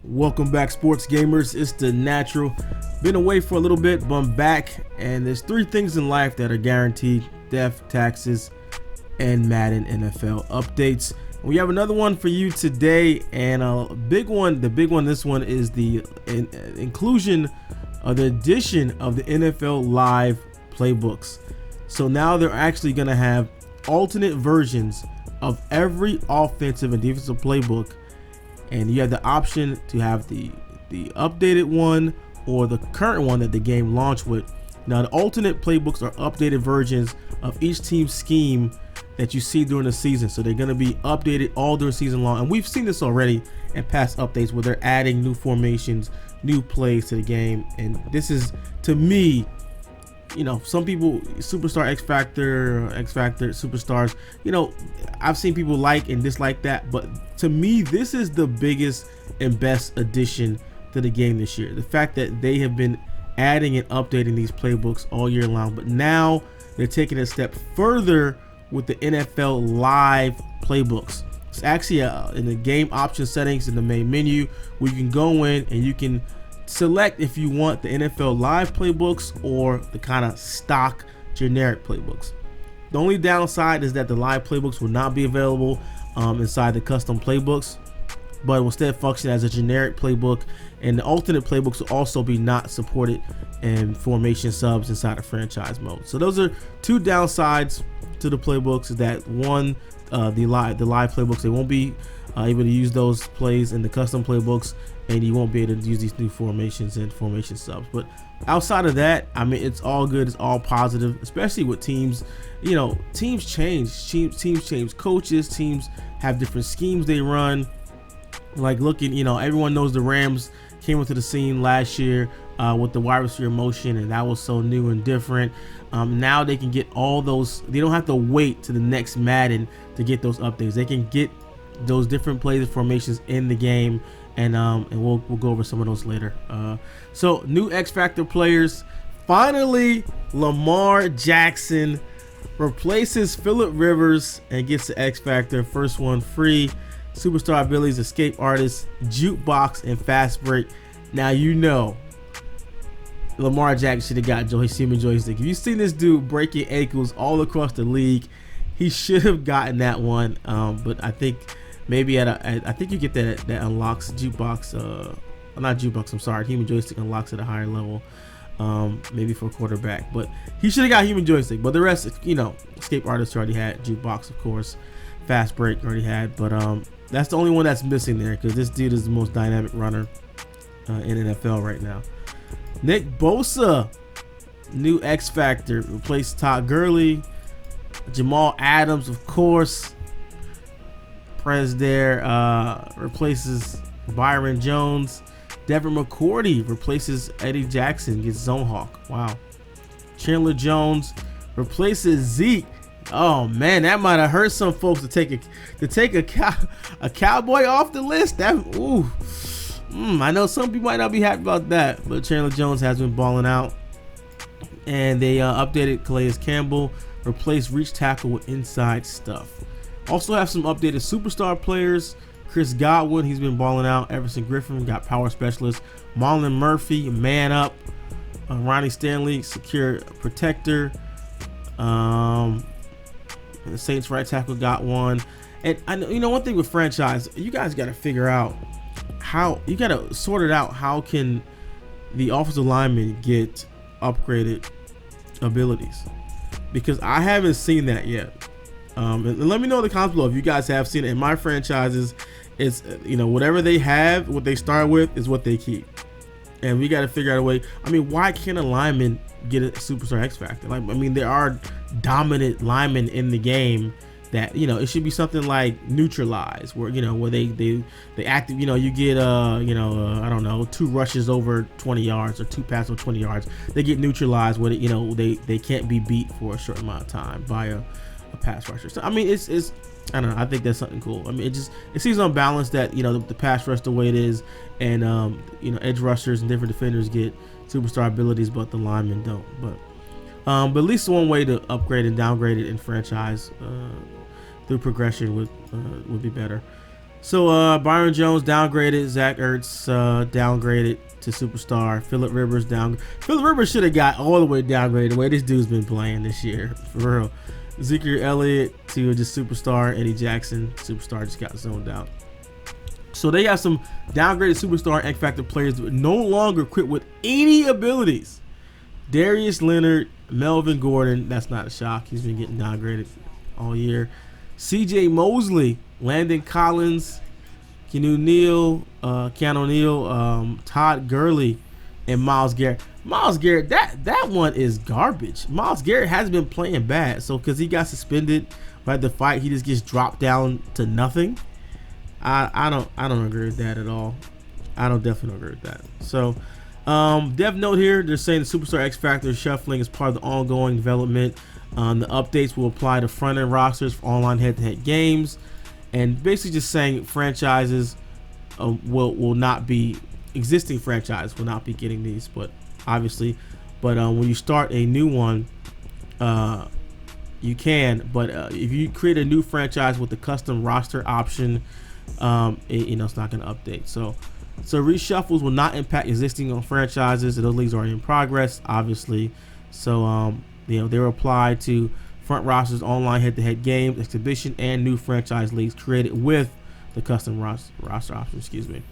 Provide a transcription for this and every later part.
Welcome back, sports gamers. It's the Natural. Been away for a little bit, but I'm back, and there's three things in life that are guaranteed: death, taxes, and Madden NFL updates. We have another one for you today, and a big one. The big one, this one is the inclusion of the addition of the NFL Live playbooks. So now they're actually going to have alternate versions of every offensive and defensive playbook, and you have the option to have the updated one or the current one that the game launched with. Now, the alternate playbooks are updated versions of each team's scheme that you see during the season, so they're going to be updated all during season long. And we've seen this already in past updates where they're adding new formations, new plays to the game. And this is, to me, you know, some people, superstar, X Factor, superstars, you know, I've seen people like and dislike that, but to me, this is the biggest and best addition to the game this year. The fact that they have been adding and updating these playbooks all year long, but now they're taking a step further with the NFL Live playbooks. It's actually in the game option settings in the main menu where you can go in and you can select if you want the NFL Live playbooks or the kind of stock generic playbooks. The only downside is that the live playbooks will not be available inside the custom playbooks, but will instead function as a generic playbook, and the alternate playbooks will also be not supported in formation subs inside of franchise mode. So those are two downsides to the playbooks. Is that one, the live playbooks, they won't be able to use those plays in the custom playbooks, and you won't be able to use these new formations and formation subs. But outside of that, I mean, it's all good, it's all positive, especially with teams. You know, teams change, teams change coaches, teams have different schemes they run. Like, looking, you know, everyone knows the Rams came into the scene last year with the wide receiver motion, and that was so new and different. Now they can get all those. They don't have to wait to the next Madden to get those updates. They can get those different plays and formations in the game, and we'll go over some of those later. So new X Factor players. Finally, Lamar Jackson replaces Phillip Rivers and gets the X Factor. First one free. Superstar abilities: escape artist, jukebox, and fast break. Now, you know, Lamar Jackson should have got human joystick. If you've seen this dude breaking ankles all across the league, he should have gotten that one. But I think maybe I think you get that unlocks jukebox. Not jukebox. I'm sorry, human joystick unlocks at a higher level. Maybe for a quarterback, but he should have got human joystick. But the rest, you know, escape artist already had, jukebox of course, fast break already had. But that's the only one that's missing there, because this dude is the most dynamic runner in NFL right now. Nick Bosa, new X Factor, replaced Todd Gurley. Jamal Adams, of course, Prez there, replaces Byron Jones. Devin McCourty replaces Eddie Jackson, gets Zone Hawk. Wow. Chandler Jones replaces Zeke. Oh man, that might have hurt some folks to take a Cowboy off the list. That I know some people might not be happy about that, but Chandler Jones has been balling out. And they updated Calais Campbell, replaced reach tackle with inside stuff. Also have some updated superstar players. Chris Godwin, he's been balling out. Everson Griffin got power specialist. Marlon Murphy, man up. Ronnie Stanley, secure protector. The Saints right tackle got one. And I know, you know, one thing with franchise, you guys got to figure out how, you got to sort it out. How can the offensive linemen get upgraded abilities? Because I haven't seen that yet. And let me know in the comments below if you guys have seen it. In my franchises, it's, you know, whatever they have, what they start with is what they keep. And we got to figure out a way. I mean, why can't a lineman get a superstar X Factor? Like, I mean, there are dominant linemen in the game that, you know, it should be something like neutralize, where, you know, where they active, you know, you get I don't know, 2 rushes over 20 yards or 2 passes over 20 yards. They get neutralized with it, you know, they can't be beat for a short amount of time by a pass rusher. So I mean, it's I don't know, I think that's something cool. I mean, it seems unbalanced that, you know, the pass rush the way it is, and you know, edge rushers and different defenders get superstar abilities, but the linemen don't. But at least one way to upgrade and downgrade it in franchise through progression would be better. So Byron Jones downgraded, Zach Ertz downgraded to superstar. Phillip Rivers Phillip Rivers should have got all the way downgraded the way this dude's been playing this year, for real. Ezekiel Elliott to just superstar. Eddie Jackson, superstar, just got zoned out. So they have some downgraded superstar X Factor players that no longer equipped with any abilities. Darius Leonard, Melvin Gordon, that's not a shock. He's been getting downgraded all year. CJ Mosley, Landon Collins, Keanu Neal, Todd Gurley, and Myles Garrett. Myles Garrett, that one is garbage. Myles Garrett hasn't been playing bad, so because he got suspended by the fight, he just gets dropped down to nothing. I don't agree with that at all. I definitely don't agree with that. So, dev note here, they're saying the Superstar X Factor shuffling is part of the ongoing development. The updates will apply to front-end rosters for online head-to-head games, and basically just saying franchises will not be, existing franchise will not be getting these, but obviously, when you start a new one, you can. But if you create a new franchise with the custom roster option, it's not going to update. So reshuffles will not impact existing franchises, and those leagues are in progress, obviously. So they will apply to front rosters, online head-to-head games, exhibition, and new franchise leagues created with the custom roster option. Excuse me.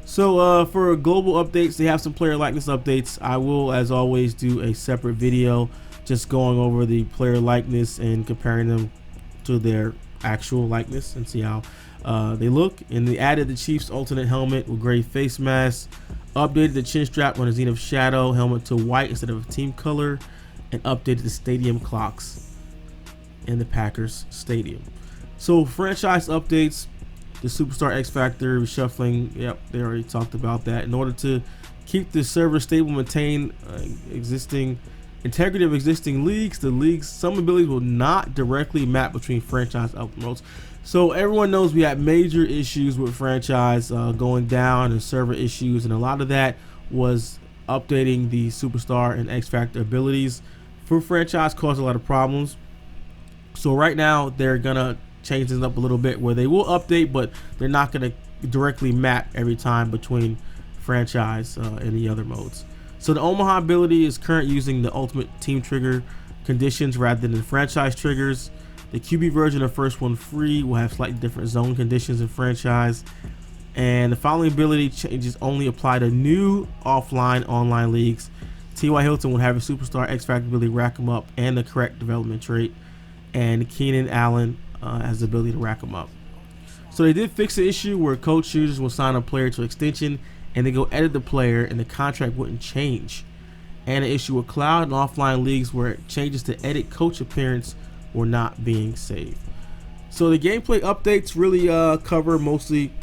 So for global updates, they have some player likeness updates. I will, as always, do a separate video just going over the player likeness and comparing them to their actual likeness and see how they look. And they added the Chiefs alternate helmet with gray face mask, updated the chin strap on the Zenith Shadow helmet to white instead of team color, and updated the stadium clocks in the Packers stadium. So franchise updates, the Superstar X Factor reshuffling, yep, they already talked about that. In order to keep the server stable, maintain existing integrity of existing leagues, some abilities will not directly map between franchise uploads. So everyone knows we had major issues with franchise going down and server issues, and a lot of that was updating the Superstar and X Factor abilities for franchise caused a lot of problems. So right now they're gonna change things up a little bit where they will update, but they're not gonna directly map every time between franchise and the other modes. So the Omaha ability is currently using the ultimate team trigger conditions rather than franchise triggers. The QB version of First One Free will have slightly different zone conditions in franchise. And the following ability changes only apply to new offline online leagues. T.Y. Hilton will have a Superstar X Factor ability rack him up and the correct development trait. And Keenan Allen has the ability to rack him up. So they did fix the issue where coach users will sign a player to extension and they go edit the player and the contract wouldn't change. And an issue with cloud and offline leagues where changes to edit coach appearance were not being saved. So the gameplay updates really cover mostly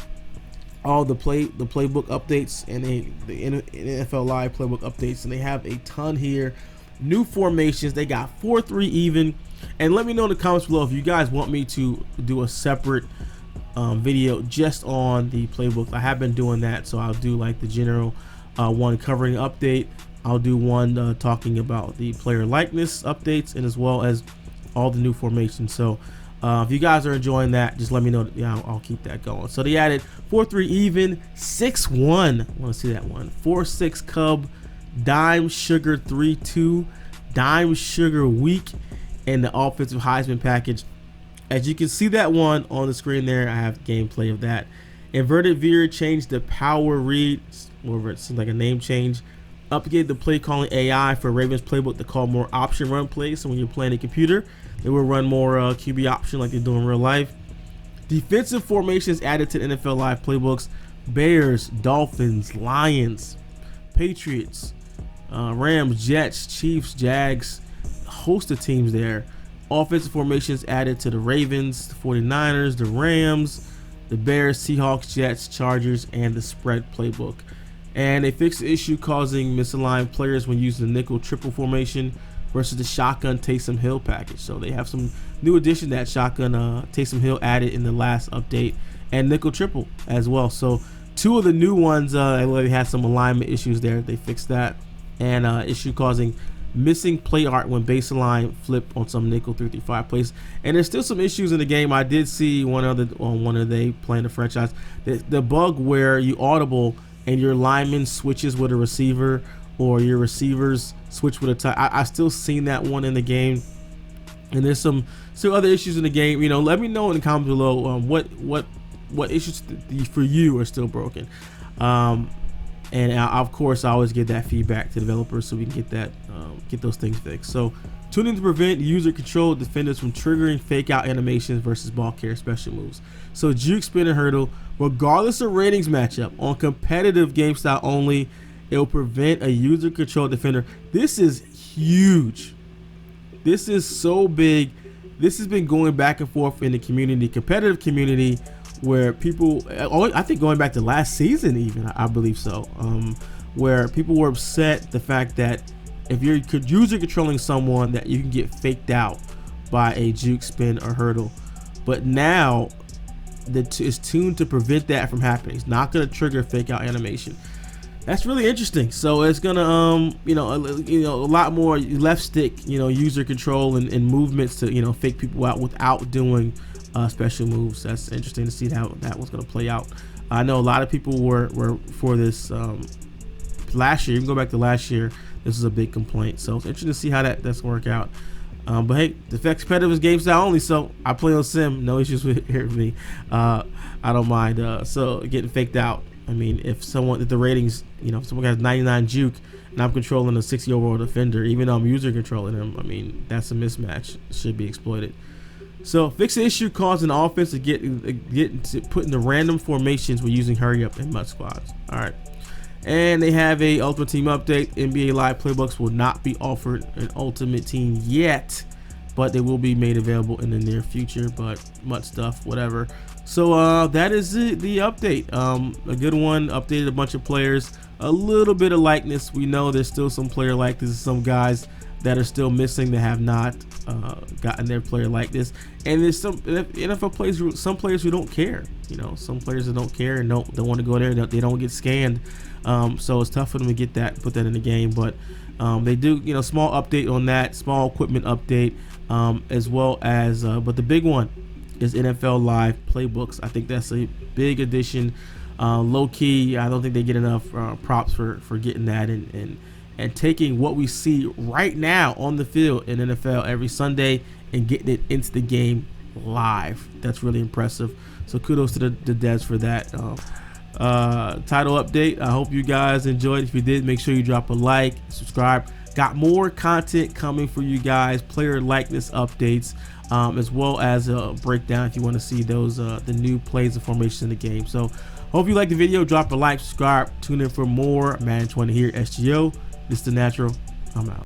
all the playbook updates and the NFL Live playbook updates, and they have a ton here. New formations, they got 4-3 even. And let me know in the comments below if you guys want me to do a separate video just on the playbook. I have been doing that, so I'll do like the general one covering update. I'll do one talking about the player likeness updates, and as well as all the new formations. So if you guys are enjoying that, just let me know. Yeah, I'll keep that going. So they added 4-3 even, 6-1. I want to see that one. 4-6 Cub, Dime Sugar 3-2, Dime Sugar Week, and the offensive Heisman package. As you can see that one on the screen there, I have gameplay of that. Inverted Veer changed the power read, whatever, it seems like a name change. Updated the play calling AI for Ravens playbook to call more option run plays. So when you're playing a computer, they will run more QB option like they do in real life. Defensive formations added to the NFL Live playbooks. Bears, Dolphins, Lions, Patriots, Rams, Jets, Chiefs, Jags, a host of teams there. Offensive formations added to the Ravens, the 49ers, the Rams, the Bears, Seahawks, Jets, Chargers, and the spread playbook. And they fixed the issue causing misaligned players when using the nickel triple formation versus the shotgun Taysom Hill package. So they have some new addition that shotgun Taysom Hill added in the last update, and nickel triple as well. So two of the new ones they had some alignment issues there. They fixed that, and issue causing missing play art when baseline flip on some nickel 3-5 plays, and there's still some issues in the game. I did see one of they playing the franchise, the bug where you audible and your lineman switches with a receiver, or your receivers switch with a tight. I still seen that one in the game, and there's some still other issues in the game. Let me know in the comments below what issues for you are still broken. And of course, I always give that feedback to developers so we can get those things fixed. So tune in to prevent user-controlled defenders from triggering fake-out animations versus ball carrier special moves. So juke, spin, and hurdle, regardless of ratings matchup, on competitive game style only, it will prevent a user-controlled defender. This is huge. This is so big. This has been going back and forth in the community, competitive community, where people, I think going back to last season even, I believe so, where people were upset the fact that if you're user controlling someone, that you can get faked out by a juke, spin, or hurdle. But now it's tuned to prevent that from happening. It's not going to trigger a fake out animation. That's really interesting. So it's gonna a lot more left stick user control and movements to fake people out without doing special moves. That's interesting to see how that was going to play out. I know a lot of people were for this last year. You can go back to last year. This is a big complaint. So it's interesting to see how that's going to work out. But hey, the Defects competitive is game style only, so I play on sim. No issues with me. I don't mind. So getting faked out. I mean, if the ratings, if someone has 99 juke and I'm controlling a 60 overall defender, even though I'm user controlling him, I mean, that's a mismatch. It should be exploited. So fix the issue causing the offense to get put into random formations when using hurry up and mud squads. All right, and they have a Ultimate Team update. NBA Live playbooks will not be offered in Ultimate Team yet, but they will be made available in the near future. But mud stuff, whatever. So that is it, the update. A good one. Updated a bunch of players. A little bit of likeness. We know there's still some player likeness. Some guys that are still missing that have not gotten their player likeness, and there's some NFL players, some players who don't care. Some players that don't care and don't want to go there. They don't get scanned, so it's tough for them to put that in the game. But they do, small update on that, small equipment update, as well as. But the big one is NFL Live playbooks. I think that's a big addition. Low key, I don't think they get enough props for getting that and taking what we see right now on the field in NFL every Sunday and getting it into the game live. That's really impressive. So kudos to the devs for that. Title update. I hope you guys enjoyed. If you did, make sure you drop a like, subscribe. Got more content coming for you guys. Player likeness updates, as well as a breakdown if you want to see those the new plays and formations in the game. So hope you liked the video. Drop a like, subscribe, tune in for more Madden 20 here at SGO. This is The Natural. I'm out.